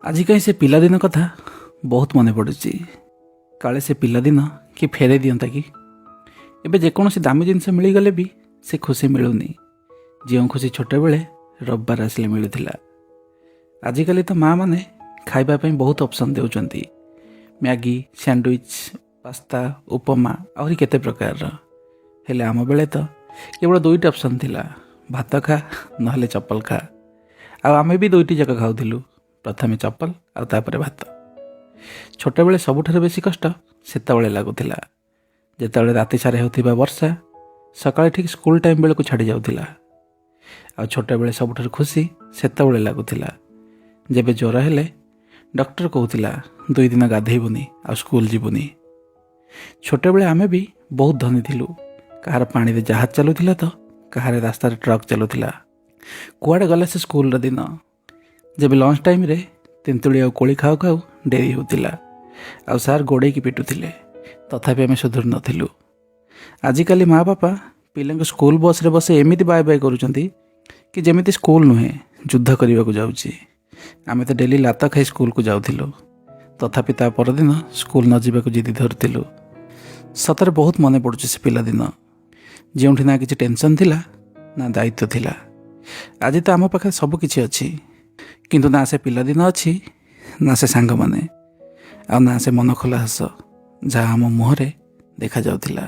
ଆଜି କାହିଁ ସେ ପିଲାଦିନ କଥା ବହୁତ ମନେ ପଡ଼ୁଛି। କାଳେ ସେ ପିଲାଦିନ କି ଫେରାଇ ଦିଅନ୍ତା କି। ଏବେ ଯେକୌଣସି ଦାମୀ ଜିନିଷ ମିଳିଗଲେ ବି ସେ ଖୁସି ମିଳୁନି, ଯେଉଁ ଖୁସି ଛୋଟବେଳେ ରବିବାର ଆସିଲେ ମିଳୁଥିଲା। ଆଜିକାଲି ତ ମାଆ ମାନେ ଖାଇବା ପାଇଁ ବହୁତ ଅପସନ୍ ଦେଉଛନ୍ତି। ମ୍ୟାଗି, ସ୍ୟାଣ୍ଡୱିଚ୍, ପାସ୍ତା, ଉପମା, ଆହୁରି କେତେ ପ୍ରକାରର। ହେଲେ ଆମ ବେଳେ ତ କେବଳ ଦୁଇଟି ଅପସନ୍ ଥିଲା, ଭାତ ଖା ନହେଲେ ଚପଲ ଖା। ଆଉ ଆମେ ବି ଦୁଇଟି ଯାକ ଖାଉଥିଲୁ, ପ୍ରଥମେ ଚପଲ ଆଉ ତାପରେ ଭାତ। ଛୋଟବେଳେ ସବୁଠାରୁ ବେଶୀ କଷ୍ଟ ସେତେବେଳେ ଲାଗୁଥିଲା, ଯେତେବେଳେ ରାତି ସାରା ହେଉଥିବା ବର୍ଷା ସକାଳେ ଠିକ୍ ସ୍କୁଲ ଟାଇମ୍ ବେଳକୁ ଛାଡ଼ି ଯାଉଥିଲା। ଆଉ ଛୋଟବେଳେ ସବୁଠାରୁ ଖୁସି ସେତେବେଳେ ଲାଗୁଥିଲା, ଯେବେ ଜ୍ୱର ହେଲେ ଡକ୍ଟର କହୁଥିଲା 2 ଦିନ ଗାଧେଇବୁନି ଆଉ ସ୍କୁଲ ଯିବୁନି। ଛୋଟବେଳେ ଆମେ ବି ବହୁତ ଧନୀ ଥିଲୁ। କାହାର ପାଣିରେ ଜାହାଜ ଚାଲୁଥିଲା ତ କାହାର ରାସ୍ତାରେ ଟ୍ରକ୍ ଚାଲୁଥିଲା। କୁଆଡ଼େ ଗଲା ସେ ସ୍କୁଲର ଦିନ, ଯେବେ ଲଞ୍ଚ ଟାଇମ୍ରେ ତେନ୍ତୁଳି ଆଉ କୋଳି ଖାଉ ଖାଉ ଡେରି ହେଉଥିଲା ଆଉ ସାର୍ ଗୋଡ଼େଇକି ପିଟୁଥିଲେ, ତଥାପି ଆମେ ସୁଧୁରୁ ନଥିଲୁ। ଆଜିକାଲି ମା ବାପା ପିଲାଙ୍କୁ ସ୍କୁଲ ବସ୍ରେ ବସେ ଏମିତି ବାଏ ବାଏ କରୁଛନ୍ତି କି ଯେମିତି ସ୍କୁଲ ନୁହେଁ, ଯୁଦ୍ଧ କରିବାକୁ ଯାଉଛି। ଆମେ ତ ଡେଲି ଲାତ ଖାଇ ସ୍କୁଲକୁ ଯାଉଥିଲୁ, ତଥାପି ତା ପରଦିନ ସ୍କୁଲ ନ ଯିବାକୁ ଜିଦି ଧରୁଥିଲୁ। ସତରେ ବହୁତ ମନେ ପଡ଼ୁଛି ସେ ପିଲାଦିନ, ଯେଉଁଠି ନା କିଛି ଟେନସନ୍ ଥିଲା ନା ଦାୟିତ୍ୱ ଥିଲା। ଆଜି ତ ଆମ ପାଖରେ ସବୁ କିଛି ଅଛି, କିନ୍ତୁ ନା ସେ ପିଲାଦିନ ଅଛି, ନା ସେ ସାଙ୍ଗମାନେ, ଆଉ ନା ସେ ମନ ଖୋଲା ହସ ଯାହା ଆମ ମୁହଁରେ ଦେଖାଯାଉଥିଲା।